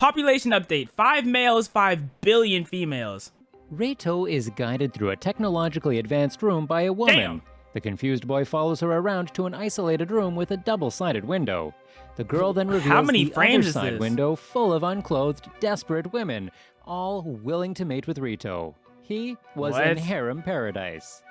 Population update. 5 males, 5 billion females. Rito is guided through a technologically advanced room by a woman. Damn. The confused boy follows her around to an isolated room with a double-sided window. The girl then reveals many the frames other is side this? window full of unclothed, desperate women, all willing to mate with Rito. He was in What? harem paradise.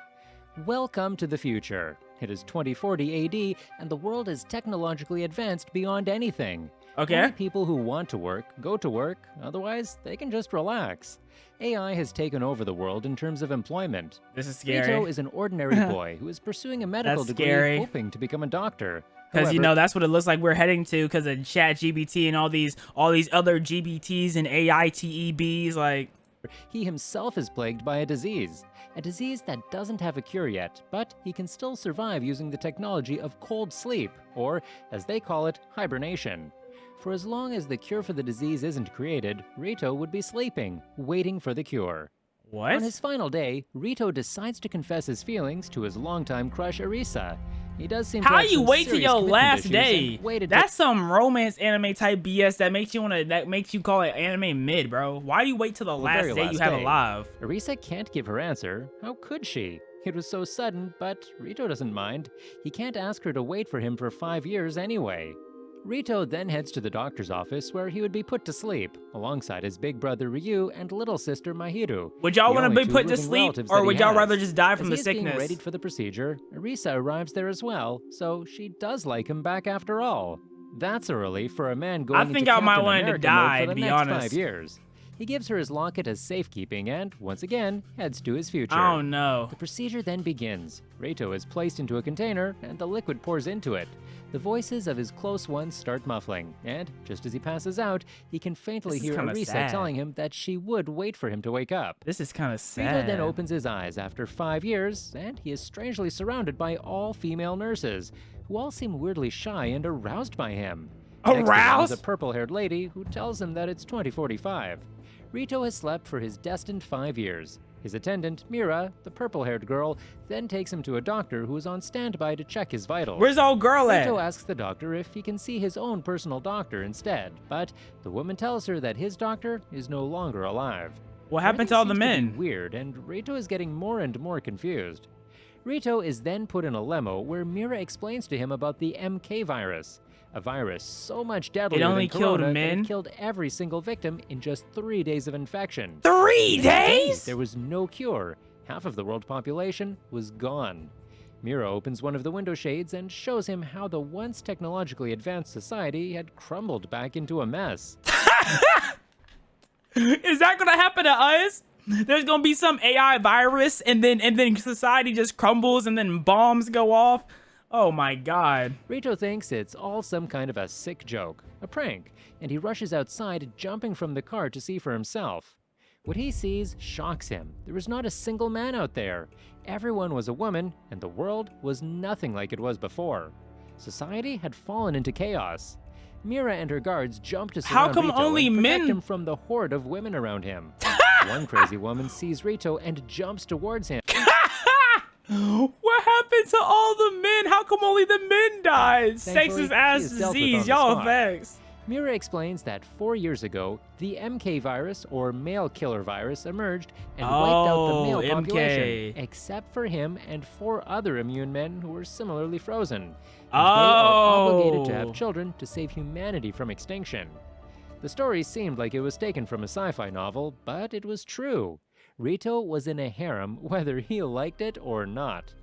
Welcome to the future. It is 2040 AD, and the world is technologically advanced beyond anything. Okay. Only people who want to work go to work, otherwise they can just relax. AI has taken over the world in terms of employment. This is Rito scary. is an ordinary boy who is pursuing a medical That's degree, scary. hoping to become a doctor. Because you However, know that's what it looks like we're heading to because of ChatGPT and all these other GBTs and AITEBs. Like, he himself is plagued by a disease that doesn't have a cure yet, but he can still survive using the technology of cold sleep, or as they call it, hibernation. For as long as the cure for the disease isn't created, Rito would be sleeping, waiting for the cure. what? On his final day, Rito decides to confess his feelings to his longtime crush Arisa. He does seem to How have you some wait till serious your commitment last issues day? and waited That's some romance anime type BS that makes you call it anime mid, bro. Why do you wait till the last very day last you have day. alive? Arisa can't give her answer. How could she? It was so sudden, but Rito doesn't mind. He can't ask her to wait for him for 5 years anyway. Rito then heads to the doctor's office where he would be put to sleep, alongside his big brother Ryu and little sister Mahiru. Would y'all the want to only be two put to living sleep, relatives or that he would y'all has. rather just die As from he the is being sickness? readied for the procedure, Arisa arrives there as well, so she does like him back after all. That's a relief for a man going think into I might Captain want him to America die, mode for to the be next honest. 5 years. He gives her his locket as safekeeping and, once again, heads to his future. Oh no. The procedure then begins. Rito is placed into a container, and the liquid pours into it. The voices of his close ones start muffling, and just as he passes out, he can faintly This is hear kinda Arisa sad. telling him that she would wait for him to wake up. This is kind of Rito sad. then opens his eyes after 5 years, and he is strangely surrounded by all female nurses, who all seem weirdly shy and aroused by him. Next to him is Aroused? a purple-haired lady who tells him that it's 2045. Rito has slept for his destined 5 years. His attendant, Mira, the purple-haired girl, then takes him to a doctor who is on standby to check his vitals. Where's old girl at? Rito asks the doctor if he can see his own personal doctor instead, but the woman tells her that his doctor is no longer alive. What happened to all the Everything seems men? to be weird, and Rito is getting more and more confused. Rito is then put in a lemo where Mira explains to him about the MK virus, a virus so much deadlier only than killed corona that men? it killed every single victim in just 3 days of infection. 3 days? There was no cure. Half of the world population was gone. Mira opens one of the window shades and shows him how the once technologically advanced society had crumbled back into a mess. Is that gonna happen to us? There's gonna be some AI virus, and then society just crumbles, and then bombs go off. Oh my god. Rito thinks it's all some kind of a sick joke, a prank, and he rushes outside, jumping from the car to see for himself. What he sees shocks him. There was not a single man out there. Everyone was a woman, and the world was nothing like it was before. Society had fallen into chaos. Mira and her guards jump to How surround come Rito only and protect men- him from the horde of women around him. One crazy woman sees Rito and jumps towards him. What happened to all the men? How come only the men died? Thankfully, Sexist ass he is dealt with on disease, the y'all spot. effects. Mira explains that 4 years ago, the MK virus, or male killer virus, emerged and wiped out the male Oh, population, MK. except for him and 4 other immune men who were similarly frozen. And they are obligated to Oh. have children to save humanity from extinction. The story seemed like it was taken from a sci-fi novel, but it was true. Rito was in a harem whether he liked it or not.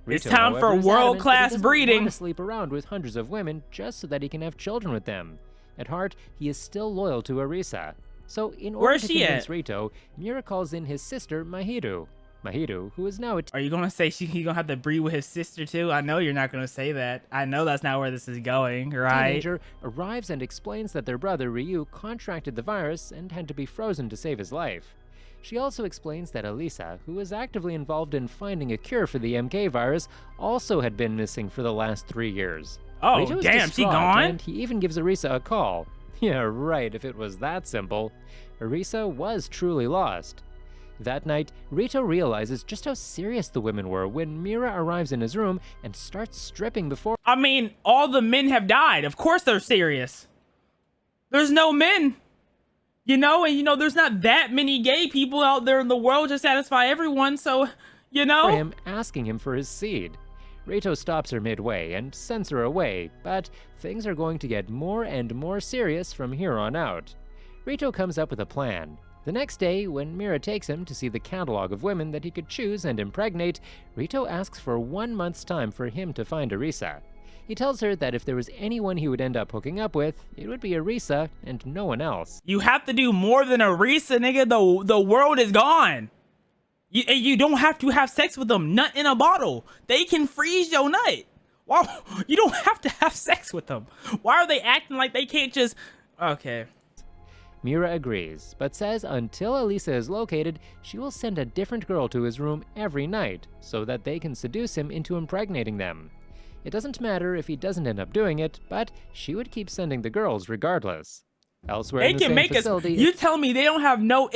It's Rito, time for however, is adamant that he world-class doesn't breeding. want to sleep around with hundreds of women just so that he can have children with them. At heart, he is still loyal to Arisa. So, in order Where's to she convince at? Rito, Mira calls in his sister Mahiru. Mahiru, who is now a Are you gonna say he gonna have to breed with his sister too? I know you're not gonna say that. I know that's not where this is going, right? teenager, arrives and explains that their brother Ryu contracted the virus and had to be frozen to save his life. She also explains that Elisa, who was actively involved in finding a cure for the MK virus, also had been missing for the last 3 years. Oh, Rito is damn, she distraught, gone? And he even gives Arisa a call. Yeah, right, if it was that simple. Arisa was truly lost. That night, Rito realizes just how serious the women were when Mira arrives in his room and starts stripping before I mean, all the men have died. Of course they're serious. There's no men. You know, and there's not that many gay people out there in the world to satisfy everyone, so, For him, asking him for his seed. Reito stops her midway and sends her away, but things are going to get more and more serious from here on out. Reito comes up with a plan. The next day, when Mira takes him to see the catalog of women that he could choose and impregnate, Reito asks for 1 month's time for him to find Arisa. He tells her that if there was anyone he would end up hooking up with, it would be Arisa and no one else. You have to do more than Arisa, nigga. The world is gone. You don't have to have sex with them. Nut in a bottle. They can freeze your nut. Wow, you don't have to have sex with them. Why are they acting like they can't just... Okay. Mira agrees, but says until Alisa is located, she will send a different girl to his room every night so that they can seduce him into impregnating them. It doesn't matter if he doesn't end up doing it, but she would keep sending the girls regardless. Elsewhere They in the can same make us... facility, You tell me they don't have no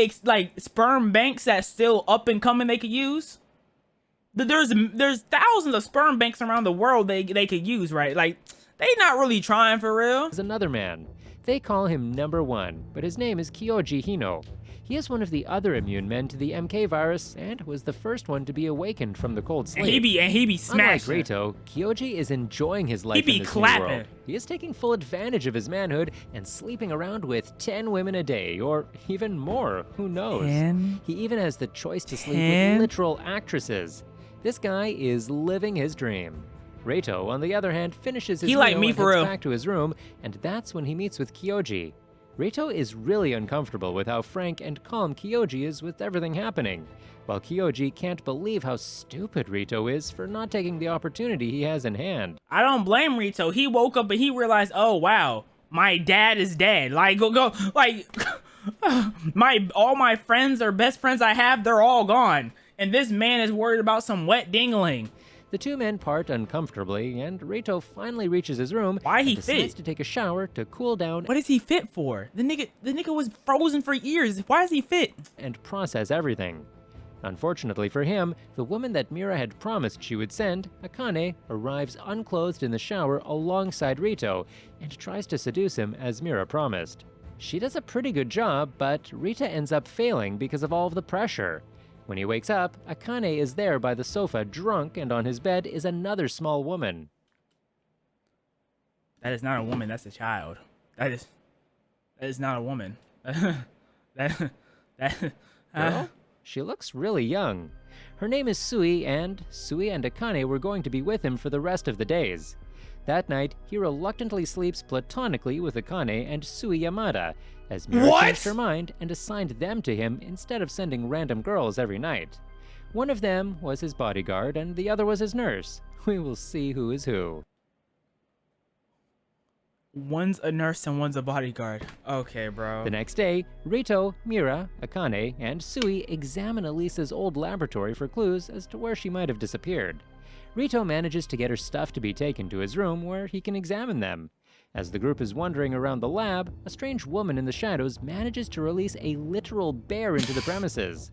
sperm banks that's still up and coming they could use? There's thousands of sperm banks around the world they could use, right? Like, they not really trying for real. is another man. They call him Number 1, but his name is Kyoji Hino. He is one of the other immune men to the MK virus and was the first one to be awakened from the cold sleep. And he be smashing. Unlike Reito, Kyoji is enjoying his life be in this clapping. new world. He is taking full advantage of his manhood and sleeping around with 10 women a day, or even more, who knows? 10? He even has the choice to sleep 10? with literal actresses. This guy is living his dream. Reito, on the other hand, finishes his He like meal me and for heads real. back to his room, and that's when he meets with Kyoji. Reito is really uncomfortable with how frank and calm Kyoji is with everything happening, while Kyoji can't believe how stupid Reito is for not taking the opportunity he has in hand. I don't blame Rito. He woke up and he realized, oh wow, my dad is dead. Like all my friends or best friends I have, they're all gone. And this man is worried about some wet dingling. The two men part uncomfortably, and Reito finally reaches his room Why he and decides fit? to take a shower to cool down What is he fit for? The nigga was frozen for years. Why is he fit? and process everything. Unfortunately for him, the woman that Mira had promised she would send, Akane, arrives unclothed in the shower alongside Reito and tries to seduce him as Mira promised. She does a pretty good job, but Rita ends up failing because of all of the pressure. When he wakes up, Akane is there by the sofa drunk, and on his bed is another small woman. That is not a woman. That's a child. That is not a woman. that. Girl? She looks really young. Her name is Sui and Akane were going to be with him for the rest of the days. That night, he reluctantly sleeps platonically with Akane and Sui Yamada, as Mira What? changed her mind and assigned them to him instead of sending random girls every night. One of them was his bodyguard and the other was his nurse. We will see who is who. One's a nurse and one's a bodyguard. Okay, bro. The next day, Rito, Mira, Akane, and Sui examine Elisa's old laboratory for clues as to where she might have disappeared. Rito manages to get her stuff to be taken to his room where he can examine them. As the group is wandering around the lab, a strange woman in the shadows manages to release a literal bear into the premises.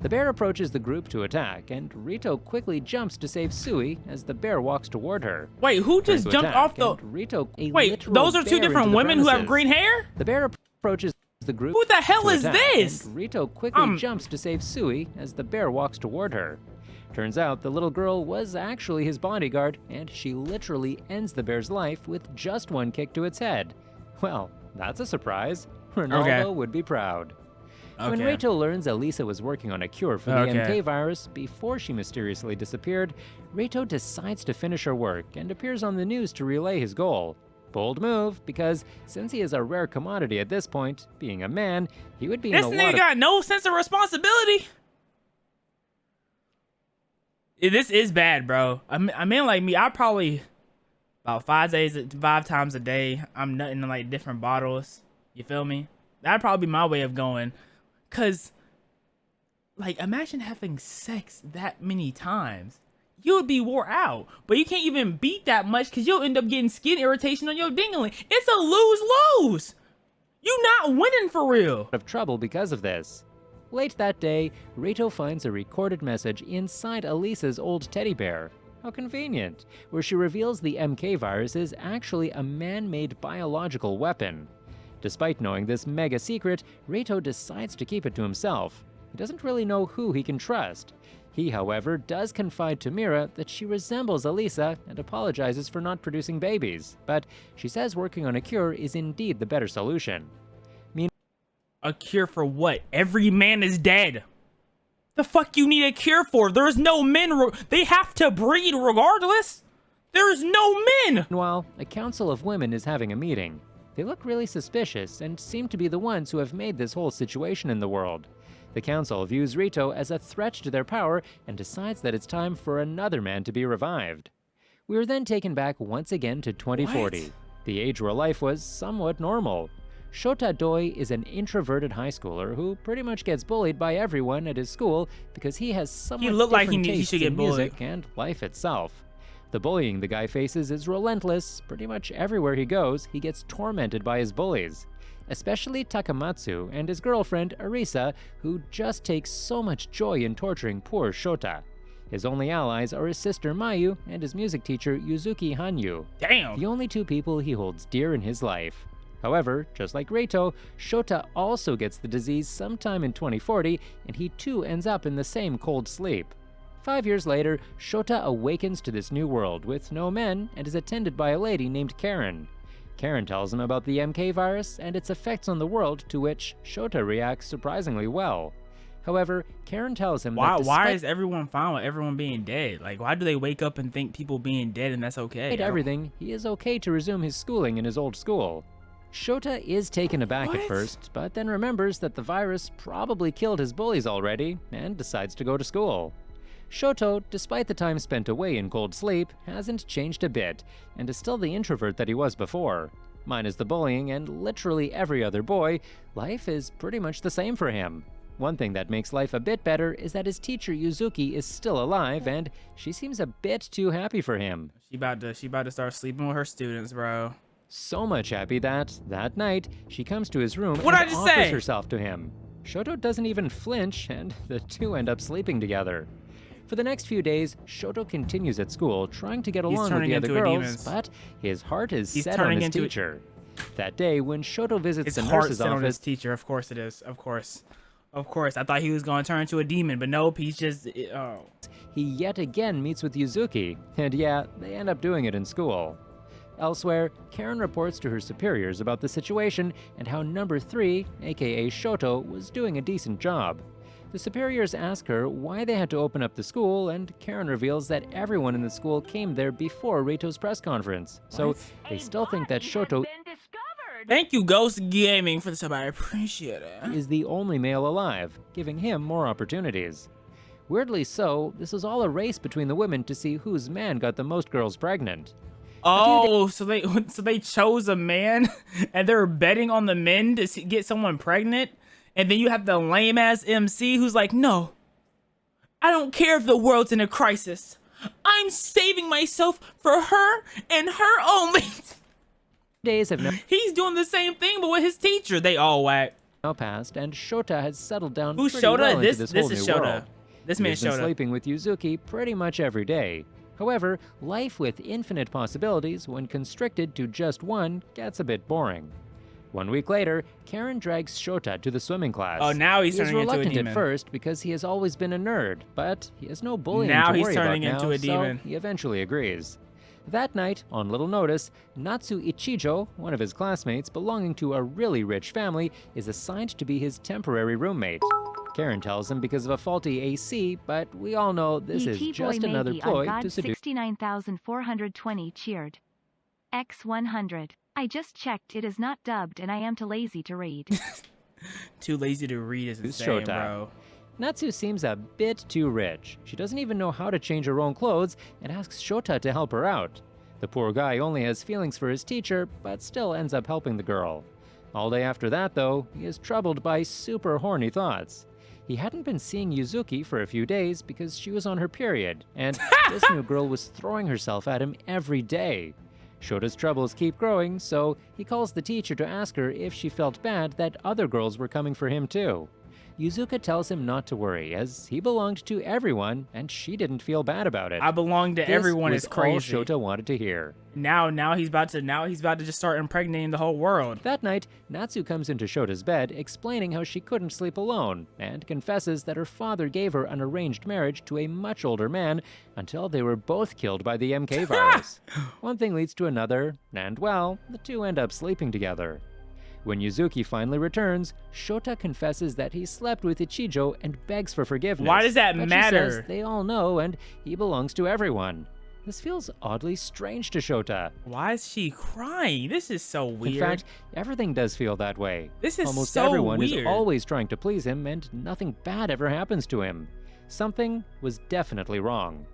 The bear approaches the group to attack, and Rito quickly jumps to save Sui as the bear walks toward her. Wait, who Turns just to jumped attack, off the... and Rito, a Wait, literal those are two bear different into the women who have premises. green hair? The bear approaches the group. Who the hell to is attack, this? And Rito quickly jumps to save Sui as the bear walks toward her. Turns out the little girl was actually his bodyguard, and she literally ends the bear's life with just one kick to its head. Well, that's a surprise. Ronaldo would be proud. When Okay. Reito learns Elisa was working on a cure for the Okay. MK virus before she mysteriously disappeared, Reito decides to finish her work and appears on the news to relay his goal. Bold move, because since he is a rare commodity at this point, being a man, he would be This in a nigga lot of got no sense of responsibility. This is bad, bro. I mean, like me, I probably about 5 times a day, I'm nutting in like different bottles. You feel me? That'd probably be my way of going. Cause, like, imagine having sex that many times. You would be wore out, but you can't even beat that much because you'll end up getting skin irritation on your dingling. It's a lose-lose. You not winning for real. of trouble because of this. Late that day, Reito finds a recorded message inside Elisa's old teddy bear. How convenient, where she reveals the MK virus is actually a man-made biological weapon. Despite knowing this mega secret, Reito decides to keep it to himself. He doesn't really know who he can trust. He, however, does confide to Mira that she resembles Elisa and apologizes for not producing babies, but she says working on a cure is indeed the better solution. A cure for what? Every man is dead. The fuck you need a cure for? There's no men. They have to breed regardless. There's no men. Meanwhile, a council of women is having a meeting. They look really suspicious and seem to be the ones who have made this whole situation in the world. The council views Reito as a threat to their power and decides that it's time for another man to be revived. We are then taken back once again to 2040, What? the age where life was somewhat normal. Shota Doi is an introverted high schooler who pretty much gets bullied by everyone at his school because he has somewhat looked like different he tastes should get in music and life itself. The bullying the guy faces is relentless. Pretty much everywhere he goes, he gets tormented by his bullies. Especially Takamatsu and his girlfriend Arisa, who just takes so much joy in torturing poor Shota. His only allies are his sister Mayu and his music teacher Yuzuki Hanyu, Damn. the only two people he holds dear in his life. However, just like Reito, Shota also gets the disease sometime in 2040, and he too ends up in the same cold sleep. 5 years later, Shota awakens to this new world with no men and is attended by a lady named Karen. Karen tells him about the MK virus and its effects on the world, to which Shota reacts surprisingly well. However, Karen tells him Why that despite is everyone fine with everyone being dead? Like, why do they wake up and think people being dead and that's okay? I don't- everything, he is okay to resume his schooling in his old school. Shota is taken aback at What? first, but then remembers that the virus probably killed his bullies already and decides to go to school. Shoto, despite the time spent away in cold sleep, hasn't changed a bit and is still the introvert that he was before. Minus the bullying and literally every other boy, life is pretty much the same for him. One thing that makes life a bit better is that his teacher Yuzuki is still alive and she seems a bit too happy for him. She about to start sleeping with her students, bro. So much happy that night, she comes to his room What'd I and just offers say? herself to him. Shoto doesn't even flinch, and the two end up sleeping together. For the next few days, Shoto continues at school, trying to get along with turning the other into a girls, demon. but his heart is He's set on turning his into a- teacher. That day, when Shoto visits His the heart nurse's set on his office, teacher. Of course it is. Of course. Of course. I thought he was going to turn into a demon, but nope. He's just. Oh. he yet again meets with Yuzuki, and yeah, they end up doing it in school. Elsewhere, Karen reports to her superiors about the situation and how number 3, aka Shoto, was doing a decent job. The superiors ask her why they had to open up the school, and Karen reveals that everyone in the school came there before Reito's press conference, so What? they still think that Shoto Thank you, Ghost Gaming, for the sub. I appreciate it. is the only male alive, giving him more opportunities. Weirdly so, this was all a race between the women to see whose man got the most girls pregnant. Oh, so they chose a man, and they're betting on the men to get someone pregnant, and then you have the lame ass MC who's like, no, I don't care if the world's in a crisis. I'm saving myself for her and her only. Days have now He's doing the same thing, but with his teacher. They all whack. passed, and Shota has settled down Who's pretty Shota? well into This this is whole new Shota. world. This He man's has been Shota. sleeping with Yuzuki pretty much every day. However, life with infinite possibilities, when constricted to just one, gets a bit boring. 1 week later, Karen drags Shota to the swimming class. Oh, now he's he is turning into a reluctant demon. at first because he has always been a nerd, but he has no bullying Now to he's worry turning about into now, a demon. so he eventually agrees. That night, on little notice, Natsu Ichijo, one of his classmates belonging to a really rich family, is assigned to be his temporary roommate. Karen tells him because of a faulty AC, but we all know this is just another ploy to seduce. 69,420 cheered. X100. I just checked, it is not dubbed and I am too lazy to read. Too lazy to read is Who's insane, Shota? bro. Natsu seems a bit too rich. She doesn't even know how to change her own clothes and asks Shota to help her out. The poor guy only has feelings for his teacher, but still ends up helping the girl. All day after that, though, he is troubled by super horny thoughts. He hadn't been seeing Yuzuki for a few days because she was on her period, and this new girl was throwing herself at him every day. Shota's troubles keep growing, so he calls the teacher to ask her if she felt bad that other girls were coming for him too. Yuzuka tells him not to worry, as he belonged to everyone, and she didn't feel bad about it. I belong to This everyone was is crazy. all Shota wanted to hear. Now he's about to just start impregnating the whole world. That night, Natsu comes into Shota's bed, explaining how she couldn't sleep alone, and confesses that her father gave her an arranged marriage to a much older man until they were both killed by the MK virus. One thing leads to another, and well, the two end up sleeping together. When Yuzuki finally returns, Shota confesses that he slept with Ichijo and begs for forgiveness. Why does that but matter? She says they all know and he belongs to everyone. This feels oddly strange to Shota. Why is she crying? This is so weird. In fact, everything does feel that way. This is Almost so everyone is weird. always trying to please him, and nothing bad ever happens to him. Something was definitely wrong.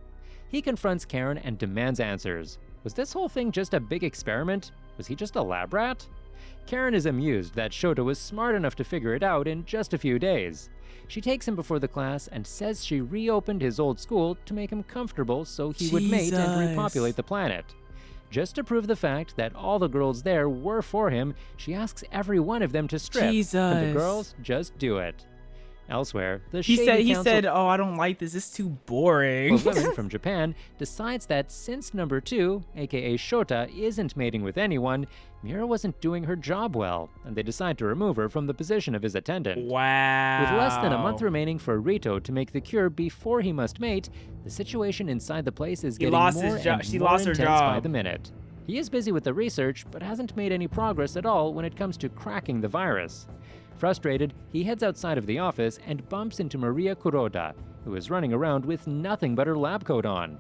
He confronts Karen and demands answers. Was this whole thing just a big experiment? Was he just a lab rat? Karen is amused that Shota was smart enough to figure it out in just a few days. She takes him before the class and says she reopened his old school to make him comfortable so he would mate and Jesus. repopulate the planet. Just to prove the fact that all the girls there were for him, she asks every one of them to strip, and the Jesus. girls just do it. Elsewhere, the He shady he council said, "Oh, I don't like this. It's too boring." of women from Japan decides that since number 2, aka Shota, isn't mating with anyone, Mira wasn't doing her job well, and they decide to remove her from the position of his attendant. Wow. With less than a month remaining for Rito to make the cure before he must mate, the situation inside the place is getting lost more his job. and She more lost her intense by job. the minute. He is busy with the research, but hasn't made any progress at all when it comes to cracking the virus. Frustrated, he heads outside of the office and bumps into Maria Kuroda, who is running around with nothing but her lab coat on.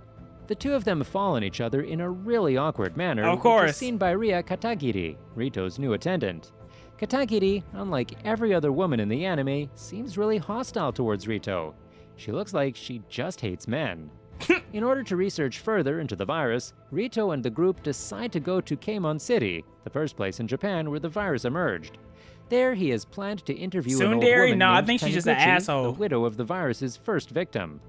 The two of them fall on each other in a really awkward manner, Of which course. is seen by Ria Katagiri, Rito's new attendant. Katagiri, unlike every other woman in the anime, seems really hostile towards Rito. She looks like she just hates men. In order to research further into the virus, Rito and the group decide to go to Keimon City, the first place in Japan where the virus emerged. There, he has planned to interview an old Tsundere? woman No, I named think she's just an Taniguchi, asshole. the widow of the virus's first victim.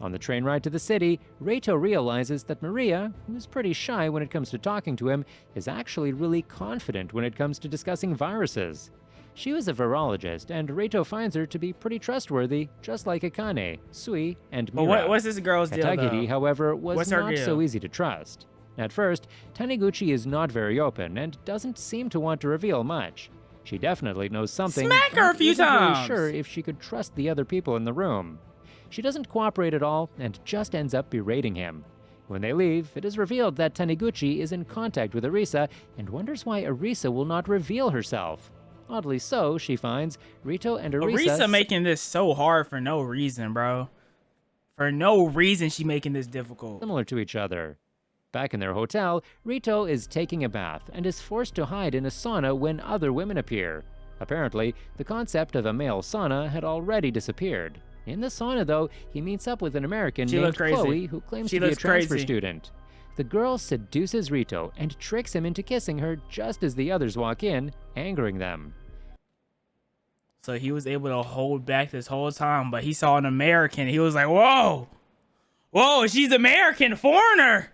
On the train ride to the city, Rito realizes that Maria, who's pretty shy when it comes to talking to him, is actually really confident when it comes to discussing viruses. She was a virologist, and Rito finds her to be pretty trustworthy, just like Akane, Sui, and But Mira. what's this girl's deal, Katagiri, though? however, was What's her not deal? so easy to trust. At first, Taniguchi is not very open and doesn't seem to want to reveal much. She definitely knows something. Smack her a but few isn't really times. sure if she could trust the other people in the room. She doesn't cooperate at all and just ends up berating him. When they leave, it is revealed that Taniguchi is in contact with Arisa and wonders why Arisa will not reveal herself. Oddly so, she finds, Rito and Arisa making this so hard for no reason, bro. For no reason, she making this difficult. similar to each other. Back in their hotel, Rito is taking a bath and is forced to hide in a sauna when other women appear. Apparently, the concept of a male sauna had already disappeared. In the sauna, though, he meets up with an American She named looked crazy. Chloe who claims She to be a looks transfer crazy. student. The girl seduces Rito and tricks him into kissing her just as the others walk in, angering them. So he was able to hold back this whole time, but he saw an American. He was like, "Whoa, whoa, she's American, foreigner."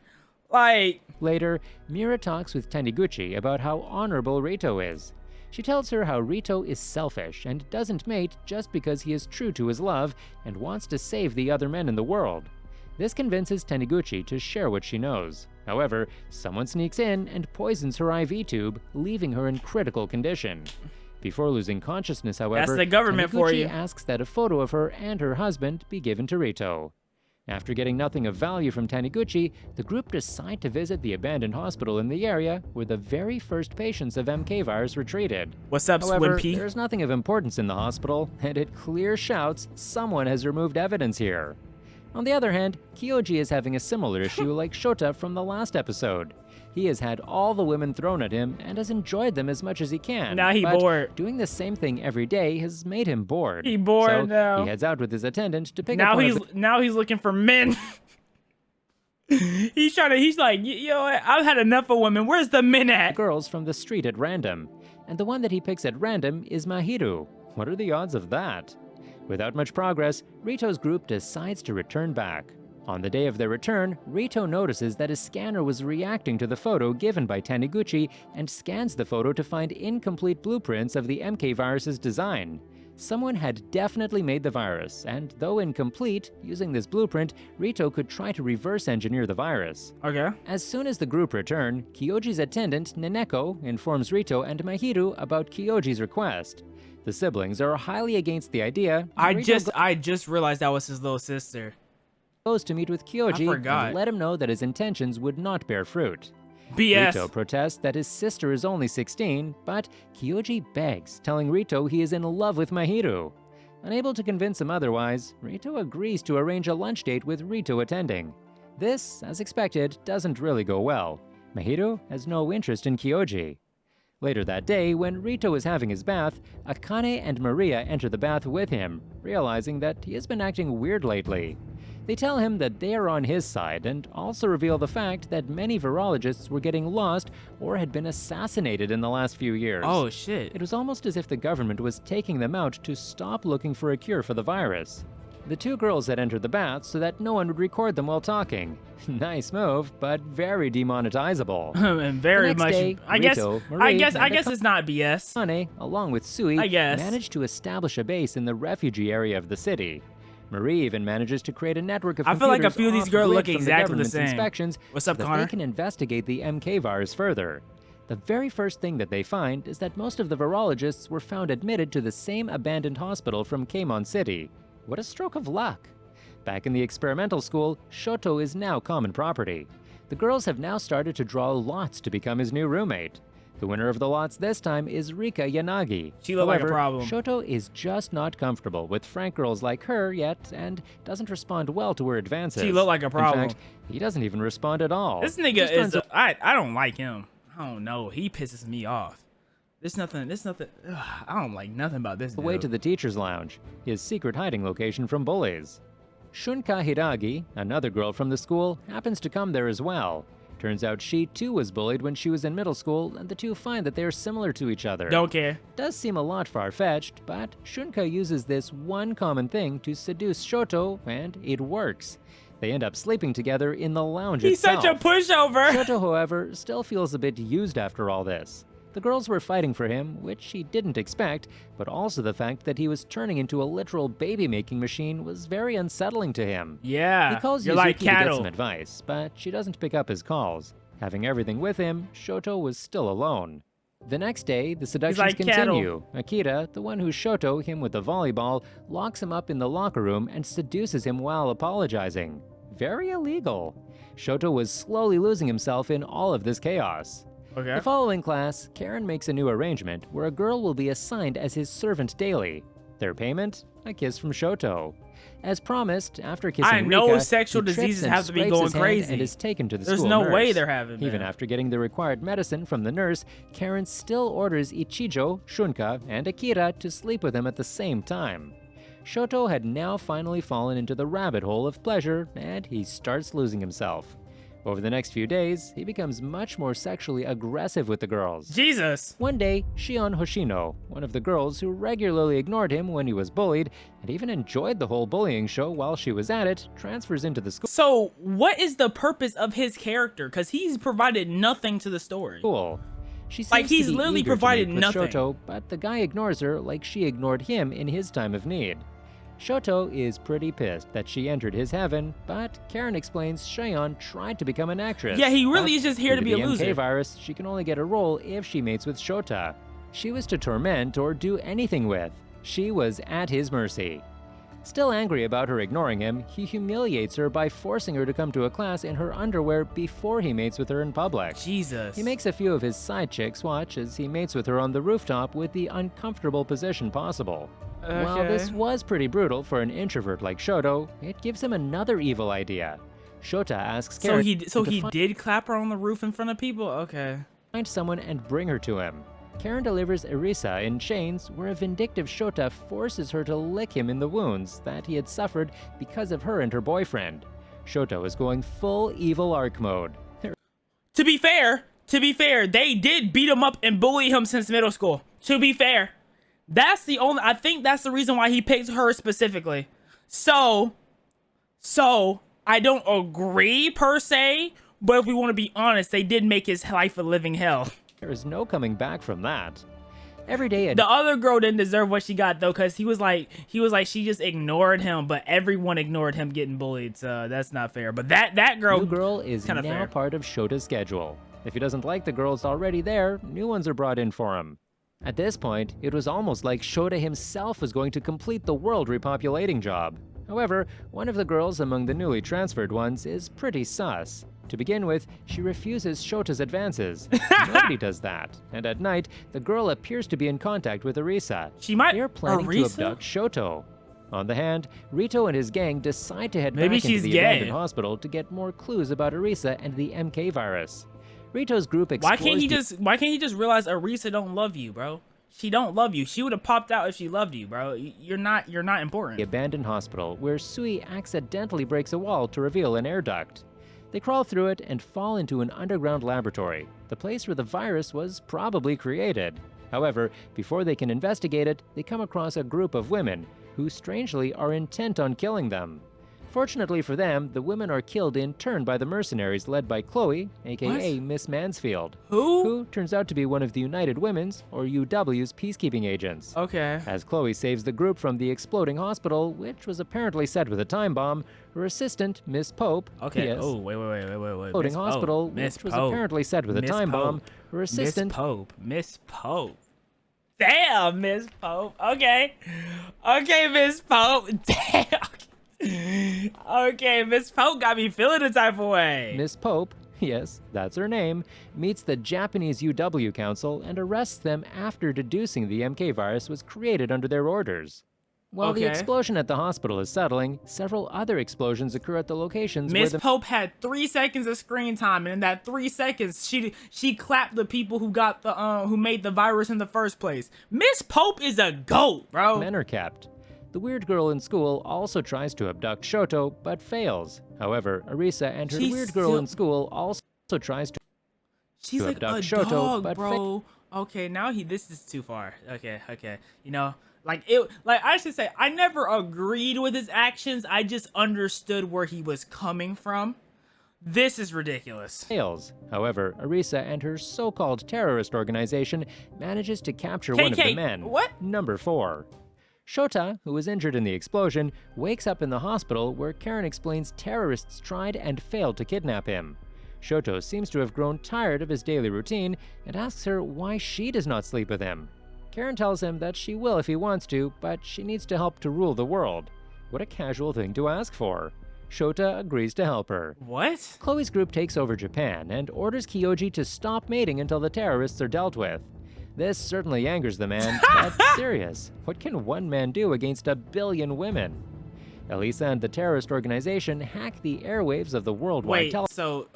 Like, Later, Mira talks with Taniguchi about how honorable Rito is. She tells her how Rito is selfish and doesn't mate just because he is true to his love and wants to save the other men in the world. This convinces Taniguchi to share what she knows. However, someone sneaks in and poisons her IV tube, leaving her in critical condition. Before losing consciousness, however, the government for Taniguchi you. asks that a photo of her and her husband be given to Rito. After getting nothing of value from Taniguchi, the group decide to visit the abandoned hospital in the area where the very first patients of MK virus were treated. what's up, However, Swimpy? there's nothing of importance in the hospital, and it clear shouts someone has removed evidence here. On the other hand, Kyoji is having a similar issue like Shota from the last episode. He has had all the women thrown at him and has enjoyed them as much as he can. Now he but bored. Doing the same thing every day has made him bored. He bored so now. He heads out with his attendant to pick up Now one he's of the now he's looking for men. He's like, you know what? I've had enough of women. Where's the men at? girls from the street at random, and the one that he picks at random is Mahiru. What are the odds of that? Without much progress, Rito's group decides to return back. On the day of their return, Rito notices that his scanner was reacting to the photo given by Taniguchi and scans the photo to find incomplete blueprints of the MK virus's design. Someone had definitely made the virus, and though incomplete, using this blueprint, Rito could try to reverse engineer the virus. Okay. As soon as the group return, Kyoji's attendant, Neneko, informs Rito and Mahiru about Kyoji's request. The siblings are highly against the idea. I Rito just realized that was his little sister. goes to meet with Kyoji forgot. and let him know that his intentions would not bear fruit. BS. Rito protests that his sister is only 16, but Kyoji begs, telling Rito he is in love with Mahiru. Unable to convince him otherwise, Rito agrees to arrange a lunch date with Rito attending. This, as expected, doesn't really go well. Mahiru has no interest in Kyoji. Later that day, when Rito is having his bath, Akane and Maria enter the bath with him, realizing that he has been acting weird lately. They tell him that they are on his side and also reveal the fact that many virologists were getting lost or had been assassinated in the last few years. Oh shit. It was almost as if the government was taking them out to stop looking for a cure for the virus. The two girls had entered the bath so that no one would record them while talking. Nice move, but very demonetizable. And very The next much. day, I guess. Rito, I Marie, guess. I and guess it's not BS. Akane, along with Sui, I guess. managed to establish a base in the refugee area of the city. Marie even manages to create a network of I feel like a computers few of these off girls grid look from exactly the government's same. inspections What's so up, that Connor? they can investigate the MK virus further. The very first thing that they find is that most of the virologists were found admitted to the same abandoned hospital from Keimon City. What a stroke of luck! Back in the experimental school, Shoto is now common property. The girls have now started to draw lots to become his new roommate. The winner of the lots this time is Rika Yanagi. She looked like a However, problem. Shoto is just not comfortable with frank girls like her yet and doesn't respond well to her advances. She looked like a problem. In fact, he doesn't even respond at all. This nigga Just is. runs I don't like him. I don't know. He pisses me off. There's nothing. Ugh, I don't like nothing about this away dude. to the teacher's lounge, his secret hiding location from bullies. Shunka Hiragi, another girl from the school, happens to come there as well. Turns out she too was bullied when she was in middle school, and the two find that they are similar to each other. Don't care. Does seem a lot far-fetched, but Shunka uses this one common thing to seduce Shoto, and it works. They end up sleeping together in the lounge He's itself. such a pushover. Shoto, however, still feels a bit used after all this. The girls were fighting for him, which he didn't expect, but also the fact that he was turning into a literal baby-making machine was very unsettling to him. Yeah. He calls You're Yuzuki like to get cattle. some advice, but she doesn't pick up his calls. Having everything with him, Shoto was still alone. The next day, the seductions like cattle. continue. Akira, the one who Shoto, him with the volleyball, locks him up in the locker room and seduces him while apologizing. Very illegal. Shoto was slowly losing himself in all of this chaos. Okay. The following class, Karen makes a new arrangement where a girl will be assigned as his servant daily. Their payment? A kiss from Shoto. As promised, after kissing I know Rika, sexual he trips diseases and have to be scrapes going his hand crazy. and is taken to the There's school no nurse. way they're having Even that. after getting the required medicine from the nurse, Karen still orders Ichijo, Shunka, and Akira to sleep with him at the same time. Shoto had now finally fallen into the rabbit hole of pleasure, and he starts losing himself. Over the next few days, he becomes much more sexually aggressive with the girls. Jesus. One day, Shion Hoshino, one of the girls who regularly ignored him when he was bullied and even enjoyed the whole bullying show while she was at it, transfers into the So, what is the purpose of his character? Because he's provided nothing to the story. school. She seems Like, he's to be literally eager to provided make with nothing. Shoto, but the guy ignores her like she ignored him in his time of need. Shoto is pretty pissed that she entered his heaven, but Karen explains Shion tried to become an actress. Yeah, he really but is just here due to be a the MK loser. virus, she can only get a role if she mates with Shota. She was to torment or do anything with. She was at his mercy. Still angry about her ignoring him, he humiliates her by forcing her to come to a class in her underwear before he mates with her in public. Jesus. He makes a few of his side chicks watch as he mates with her on the rooftop with the uncomfortable position possible. While Okay. this was pretty brutal for an introvert like Shoto, it gives him another evil idea. Shota asks So Karen he to did clap her on the roof in front of people? Okay. find someone and bring her to him. Karen delivers Erisa in chains, where a vindictive Shota forces her to lick him in the wounds that he had suffered because of her and her boyfriend. Shoto is going full evil arc mode. To be fair, they did beat him up and bully him since middle school. To be fair. I think that's the reason why he picked her specifically. So I don't agree per se, but if we want to be honest, they did make his life a living hell. There is no coming back from that. Every day The other girl didn't deserve what she got though, cause he was like she just ignored him, but everyone ignored him getting bullied. So that's not fair. But that girl, new girl is kinda now fair. part of Shota's schedule. If he doesn't like the girls already there, new ones are brought in for him. At this point, it was almost like Shota himself was going to complete the world repopulating job. However, one of the girls among the newly transferred ones is pretty sus. To begin with, she refuses Shota's advances. Nobody does that. And at night, the girl appears to be in contact with Arisa. She might. They're planning to Arisa? abduct Shoto. On the hand, Rito and his gang decide to head Maybe back into she's the gay. abandoned hospital to get more clues about Arisa and the MK virus. Rito's group explores Why can't he just realize Arisa don't love you, bro? She don't love you. She would have popped out if she loved you, bro. You're not important. the abandoned hospital, where Sui accidentally breaks a wall to reveal an air duct. They crawl through it and fall into an underground laboratory, the place where the virus was probably created. However, before they can investigate it, they come across a group of women who strangely are intent on killing them. Fortunately for them, the women are killed in turn by the mercenaries led by Chloe, aka Miss Mansfield, who turns out to be one of the United Women's, or UW's, peacekeeping agents. Okay. As Chloe saves the group from the exploding hospital, which was apparently set with a time bomb, her assistant, Miss Pope, Okay. yes, Oh, wait. exploding Miss hospital, Pope. Miss which was Pope. apparently set with a Miss time bomb, Pope. her assistant, Miss Pope. Damn, Miss Pope. Okay. Okay, Miss Pope. Damn. Okay, Miss Pope got me feeling the type of way. Miss Pope, yes, that's her name, meets the Japanese UW Council and arrests them after deducing the MK virus was created under their orders. While the Okay. explosion at the hospital is settling, several other explosions occur at the locations Miss where the Pope had 3 seconds of screen time, and in that 3 seconds, she clapped the people who got the who made the virus in the first place. Miss Pope is a goat, bro. men are kept. The weird girl in school also tries to abduct Shoto, but fails. However, Arisa and her She's weird girl still- in school also tries to She's to like a abduct Shoto, dog, but bro. Okay, now this is too far. Okay. You know, like I should say, I never agreed with his actions. I just understood where he was coming from. This is ridiculous. fails. However, Arisa and her so-called terrorist organization manages to capture one of the KK, men. what? Number 4. Shota, who was injured in the explosion, wakes up in the hospital where Karen explains terrorists tried and failed to kidnap him. Shoto seems to have grown tired of his daily routine and asks her why she does not sleep with him. Karen tells him that she will if he wants to, but she needs to help to rule the world. What a casual thing to ask for. Shota agrees to help her. What? Chloe's group takes over Japan and orders Kyoji to stop mating until the terrorists are dealt with. This certainly angers the man, but serious. What can one man do against a billion women? Elisa and the terrorist organization hack the airwaves of the worldwide Wait. So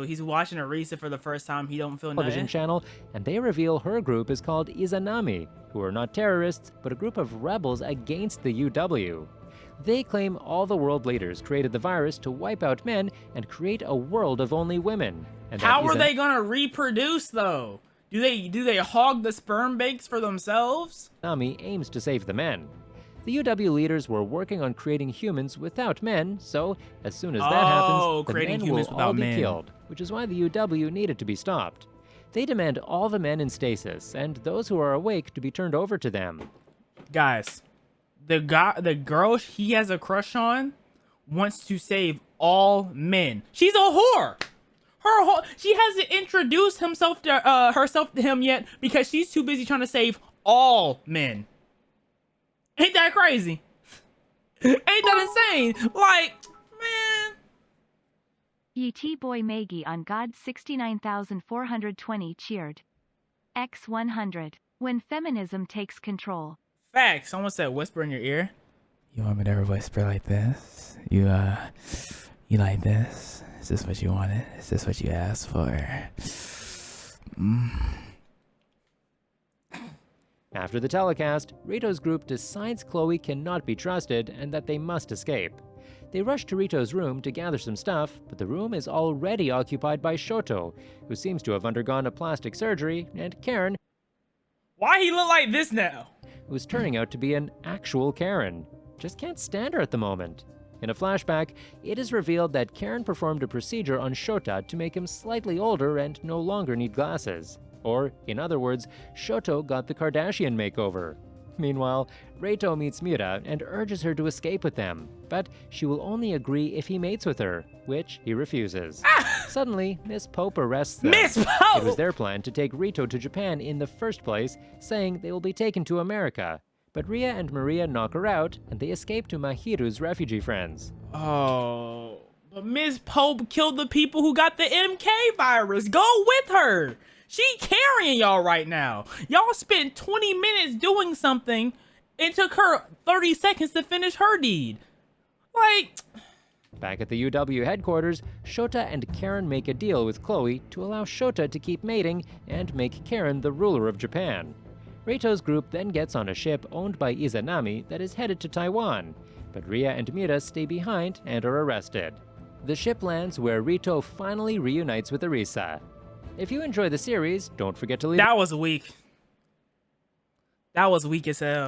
he's watching Arisa for the first time. He don't feel television nothing. channel, and they reveal her group is called Izanami, who are not terrorists, but a group of rebels against the UW. They claim all the world leaders created the virus to wipe out men and create a world of only women. And that How are they gonna reproduce though? Do they hog the sperm banks for themselves? Izanami aims to save the men. The UW leaders were working on creating humans without men, so as soon as that happens, the creating men humans will without all be men. killed, which is why the UW needed to be stopped. They demand all the men in stasis and those who are awake to be turned over to them. Guys, the girl he has a crush on wants to save all men. She's a whore. She hasn't introduced herself to him yet because she's too busy trying to save all men. Ain't that crazy? Ain't that insane? Like, man. UT Boy Maggie on God 69,420 cheered. X100. When feminism takes control. Facts. Someone said whisper in your ear. You want me to whisper like this? You like this? Is this what you wanted? Is this what you asked for? After the telecast, Rito's group decides Chloe cannot be trusted and that they must escape. They rush to Rito's room to gather some stuff, but the room is already occupied by Shoto, who seems to have undergone a plastic surgery, and Karen, Why he look like this now? who's turning out to be an actual Karen. Just can't stand her at the moment. In a flashback, it is revealed that Karen performed a procedure on Shota to make him slightly older and no longer need glasses. Or, in other words, Shoto got the Kardashian makeover. Meanwhile, Reito meets Mira and urges her to escape with them, but she will only agree if he mates with her, which he refuses. Suddenly, Miss Pope arrests them. Miss Pope! It was their plan to take Rito to Japan in the first place, saying they will be taken to America. But Ria and Maria knock her out, and they escape to Mahiru's refugee friends. Oh, but Miss Pope killed the people who got the MK virus. Go with her. She carrying y'all right now. Y'all spent 20 minutes doing something. It took her 30 seconds to finish her deed. Like... Back at the UW headquarters, Shota and Karen make a deal with Chloe to allow Shota to keep mating and make Karen the ruler of Japan. Reito's group then gets on a ship owned by Izanami that is headed to Taiwan, but Ria and Mira stay behind and are arrested. The ship lands where Rito finally reunites with Arisa. If you enjoy the series, don't forget to leave. That was weak. That was weak as hell.